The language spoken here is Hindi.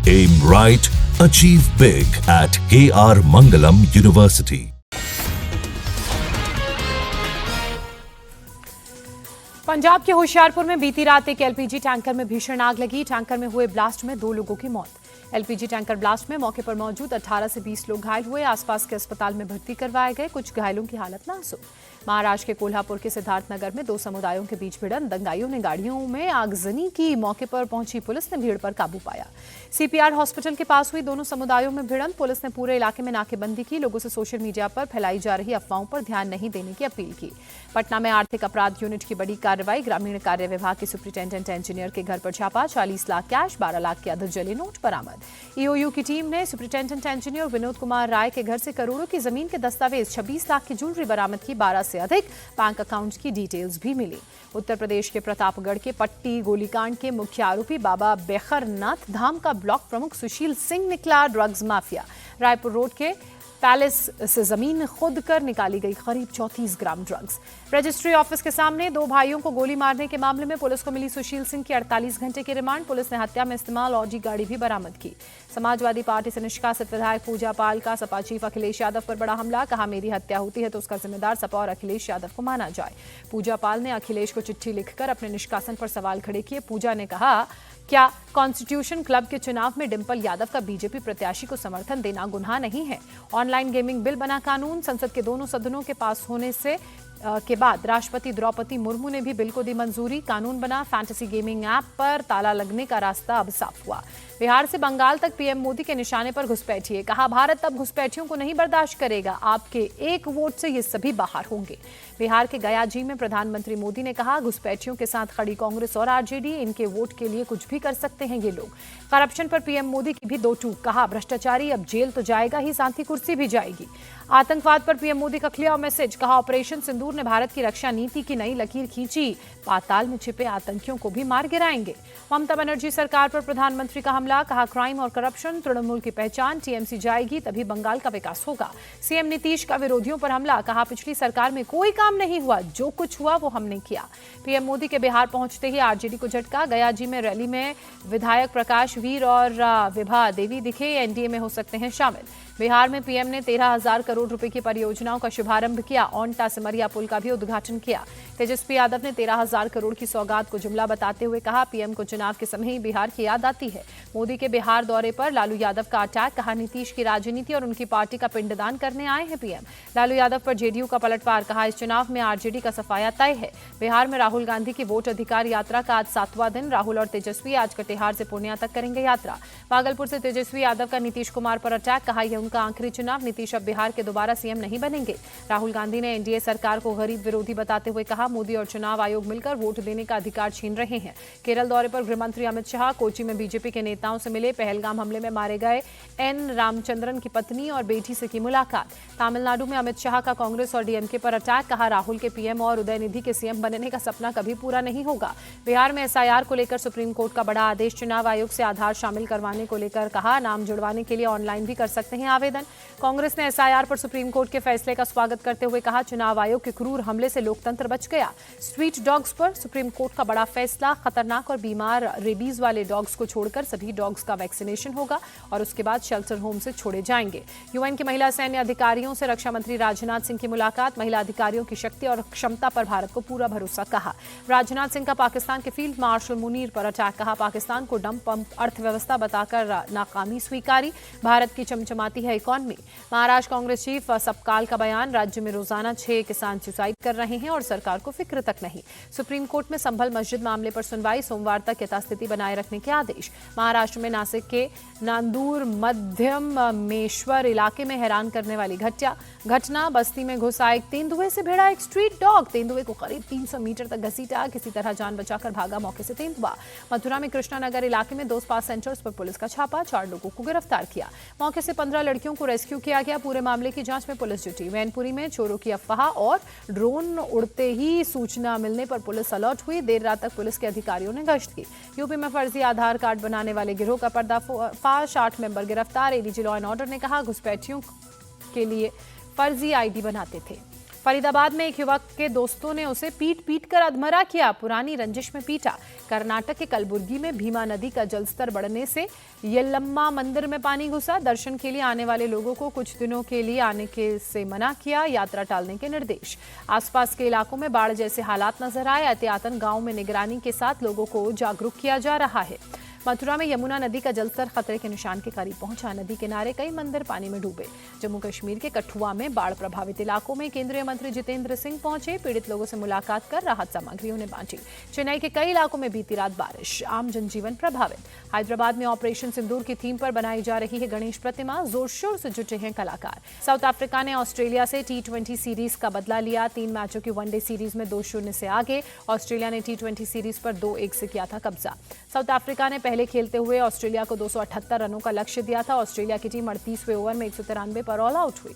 Aim right, achieve big at KR Mangalam University. Punjab के होशियारपुर में बीती रात एक एलपीजी टैंकर में भीषण आग लगी। टैंकर में हुए ब्लास्ट में 2 लोगों की मौत। एलपीजी टैंकर ब्लास्ट में मौके पर मौजूद 18 से 20 लोग घायल हुए। आसपास के अस्पताल में भर्ती करवाए गए। कुछ घायलों की हालत नाजुक। महाराष्ट्र के कोल्हापुर के सिद्धार्थनगर में 2 समुदायों के बीच भिड़ंत। दंगाइयों ने गाड़ियों में आगजनी की। मौके पर पहुंची पुलिस ने भीड़ पर काबू पाया। सीपीआर हॉस्पिटल के पास हुई दोनों समुदायों में भिड़ंत। पुलिस ने पूरे इलाके में नाकेबंदी की। लोगों से सोशल मीडिया पर फैलाई जा रही अफवाहों पर ध्यान नहीं देने की अपील की। पटना में आर्थिक अपराध यूनिट की बड़ी कार्रवाई। ग्रामीण कार्य विभाग के सुपरिटेंडेंट इंजीनियर के घर पर छापा। 40 लाख कैश, 12 लाख के अधर जले नोट बरामद। ईओयू की टीम ने सुपरिटेंडेंट इंजीनियर विनोद कुमार राय के घर से करोड़ों की जमीन के दस्तावेज, 26 लाख की ज्वेलरी बरामद की। 12 से अधिक बैंक अकाउंट्स की डिटेल्स भी मिली। उत्तर प्रदेश के प्रतापगढ़ के पट्टी गोलीकांड के मुख्य आरोपी बाबा बेखरनाथ धाम का ब्लॉक प्रमुख सुशील सिंह निकला ड्रग्स माफिया। रायपुर रोड के पैलेस से जमीन खुद कर निकाली गई करीब 34 ग्राम ड्रग्स। रजिस्ट्री ऑफिस के सामने 2 भाइयों को गोली मारने के मामले में पुलिस को मिली सुशील सिंह की 48 घंटे की रिमांड। पुलिस ने हत्या में इस्तेमाल ऑडी गाड़ी भी बरामद की। समाजवादी पार्टी से निष्कासित विधायक पूजा पाल का सपा चीफ अखिलेश यादव पर बड़ा हमला। कहा, मेरी हत्या होती है तो उसका जिम्मेदार सपा और अखिलेश यादव को माना जाए। पूजा पाल ने अखिलेश को चिट्ठी लिखकर अपने निष्कासन पर सवाल खड़े किए। पूजा ने कहा, क्या कॉन्स्टिट्यूशन क्लब के चुनाव में डिंपल यादव का बीजेपी प्रत्याशी को समर्थन देना गुनाह नहीं है? ऑनलाइन गेमिंग बिल बना कानून। संसद के दोनों सदनों के पास होने से के बाद राष्ट्रपति द्रौपदी मुर्मू ने भी बिल को दी मंजूरी। कानून बना। फैंटेसी गेमिंग ऐप पर ताला लगने का रास्ता अब साफ हुआ। बिहार से बंगाल तक पीएम मोदी के निशाने पर घुसपैठिए। कहा, भारत अब घुसपैठियों को नहीं बर्दाश्त करेगा। आपके एक वोट से ये सभी बाहर होंगे। बिहार के गयाजी में प्रधानमंत्री मोदी ने कहा, घुसपैठियों के साथ खड़ी कांग्रेस और आरजेडी, इनके वोट के लिए कुछ भी कर सकते हैं ये लोग। करप्शन पर पीएम मोदी की भी 2 टूक। कहा, भ्रष्टाचारी अब जेल तो जाएगा ही, साथ ही कुर्सी भी जाएगी। आतंकवाद पर पीएम मोदी का क्लियर मैसेज। कहा, ऑपरेशन सिंदूर ने भारत की रक्षा नीति की नई लकीर खींची। पाताल में छिपे आतंकियों को भी मार गिराएंगे। ममता बनर्जी सरकार पर प्रधानमंत्री का हमला। कहा, क्राइम और करप्शन तृणमूल की पहचान। टीएमसी जाएगी तभी बंगाल का विकास होगा। सीएम नीतीश का विरोधियों पर हमला। कहा, पिछली सरकार में कोई काम नहीं हुआ, जो कुछ हुआ वो हमने किया। पीएम मोदी के बिहार पहुंचते ही आरजेडी को झटका। गयाजी में रैली में विधायक प्रकाश वीर और विभा देवी दिखे। एनडीए में हो सकते हैं शामिल। बिहार में पीएम ने 13,000 करोड़ रुपए की परियोजनाओं का शुभारंभ किया। ओंटा सिमरिया पुल का भी उद्घाटन किया। तेजस्वी यादव ने 13,000 करोड़ की सौगात को जुमला बताते हुए कहा, पीएम को चुनाव के समय ही बिहार की याद आती है। मोदी के बिहार दौरे पर लालू यादव का अटैक। कहा, नीतीश की राजनीति और उनकी पार्टी का पिंडदान करने आए हैं पीएम। लालू यादव पर जेडीयू का पलटवार। कहा, इस चुनाव में आरजेडी का सफाया तय है। बिहार में राहुल गांधी की वोट अधिकार यात्रा का आज 7वां दिन। राहुल और तेजस्वी आज कटिहार से पूर्णिया तक करेंगे यात्रा। भागलपुर से तेजस्वी यादव का नीतीश कुमार पर अटैक। कहा, यह उनका आखिरी चुनाव। नीतीश अब बिहार के दोबारा सीएम नहीं बनेंगे। राहुल गांधी ने एनडीए सरकार को गरीब विरोधी बताते हुए कहा, मोदी और चुनाव आयोग मिलकर वोट देने का अधिकार छीन रहे हैं। केरल दौरे पर गृहमंत्री अमित शाह कोची में बीजेपी के नेताओं से मिले। पहलगाम हमले में मारे गए एन रामचंद्रन की पत्नी और बेटी से की मुलाकात। तमिलनाडु में अमित शाह का कांग्रेस और डीएमके पर अटैक। कहा, राहुल के पीएम और उदयनिधि के सीएम बनने का सपना कभी पूरा नहीं होगा। बिहार में एसआईआर को लेकर सुप्रीम कोर्ट का बड़ा आदेश। चुनाव आयोग से आधार शामिल करवाने को लेकर कहा, नाम जुड़वाने के लिए ऑनलाइन भी कर सकते हैं आवेदन। कांग्रेस ने एसआईआर पर सुप्रीम कोर्ट के फैसले का स्वागत करते हुए कहा, चुनाव आयोग के क्रूर हमले से लोकतंत्र बच गया। स्ट्रीट डॉग्स पर सुप्रीम कोर्ट का बड़ा फैसला। खतरनाक और बीमार रेबीज वाले डॉग्स को छोड़कर सभी डॉग्स का वैक्सीनेशन होगा और उसके बाद शेल्टर होम से छोड़े जाएंगे। यूएन की महिला सैन्य अधिकारियों से रक्षा मंत्री राजनाथ सिंह की मुलाकात। महिला अधिकारियों की शक्ति और क्षमता पर भारत को पूरा भरोसा। कहा, राजनाथ सिंह का पाकिस्तान के फील्ड मार्शल मुनीर पर अटैक। कहा, पाकिस्तान को डंप पंप अर्थव्यवस्था बताकर नाकामी स्वीकारी। भारत की चमचमाती है इकॉनमी। महाराष्ट्र कांग्रेस चीफ सबकाल का बयान। राज्य में रोजाना 6 किसान सुसाइड कर रहे हैं और सरकार को फिक्र तक नहीं। सुप्रीम कोर्ट में संभल मस्जिद मामले पर सुनवाई। सोमवार तक यथास्थिति बनाए रखने के आदेश। महाराष्ट्र में नासिक के नांदूर मध्यमेश्वर इलाके में हैरान करने वाली घटना। बस्ती में घुसा एक तेंदुए से भिड़ा एक स्ट्रीट डॉग। तेंदुए को करीब 300 मीटर तक घसीटा। किसी तरह जान बचाकर भागा मौके से तेंदुआ। मथुरा में कृष्णानगर इलाके में 2 स्पा सेंटर्स पर पुलिस का छापा। 4 लोगों को गिरफ्तार किया। मौके से 15 लड़कियों को रेस्क्यू किया गया। पूरे मामले की जांच में पुलिस जुटी। मैनपुरी में चोरों की अफवाह और ड्रोन उड़ते ही सूचना मिलने पर पुलिस अलर्ट हुई। देर रात तक पुलिस के अधिकारियों ने गश्त की। यूपी में फर्जी आधार कार्ड बनाने वाले गिरोह का पर्दाफाश। 8 मेंबर गिरफ्तार। एडीजी लॉ एंड ऑर्डर ने कहा, घुसपैठियों के लिए फर्जी आईडी बनाते थे। फरीदाबाद में एक युवक के दोस्तों ने उसे पीट कर अधमरा किया, पुरानी रंजिश में पीटा। कर्नाटक के कलबुर्गी में भीमा नदी का जलस्तर बढ़ने से येल्लम्मा मंदिर में पानी घुसा। दर्शन के लिए आने वाले लोगों को कुछ दिनों के लिए आने से मना किया, यात्रा टालने के निर्देश। आसपास के इलाकों में बाढ़ जैसे हालात नजर आए। एहतियातन गांव में निगरानी के साथ लोगों को जागरूक किया जा रहा है। मथुरा में यमुना नदी का जलस्तर खतरे के निशान के करीब पहुंचा। नदी किनारे कई मंदिर पानी में डूबे। जम्मू कश्मीर के कठुआ में बाढ़ प्रभावित इलाकों में केंद्रीय मंत्री जितेंद्र सिंह पहुंचे। पीड़ित लोगों से मुलाकात कर राहत सामग्री उन्हें बांटी। चेन्नई के कई इलाकों में बीती रात बारिश, आम जनजीवन प्रभावित। हैदराबाद में ऑपरेशन सिंदूर की थीम पर बनाई जा रही है गणेश प्रतिमा। जोर शोर से जुटे हैं कलाकार। साउथ अफ्रीका ने ऑस्ट्रेलिया से T20 सीरीज का बदला लिया। 3 मैचों की वनडे सीरीज में 2-0 से आगे। ऑस्ट्रेलिया ने T20 सीरीज पर 2-1 से किया था कब्जा। साउथ अफ्रीका ने पहले खेलते हुए ऑस्ट्रेलिया को 278 रनों का लक्ष्य दिया था। ऑस्ट्रेलिया की टीम 38वें ओवर में 193 पर ऑल आउट हुई।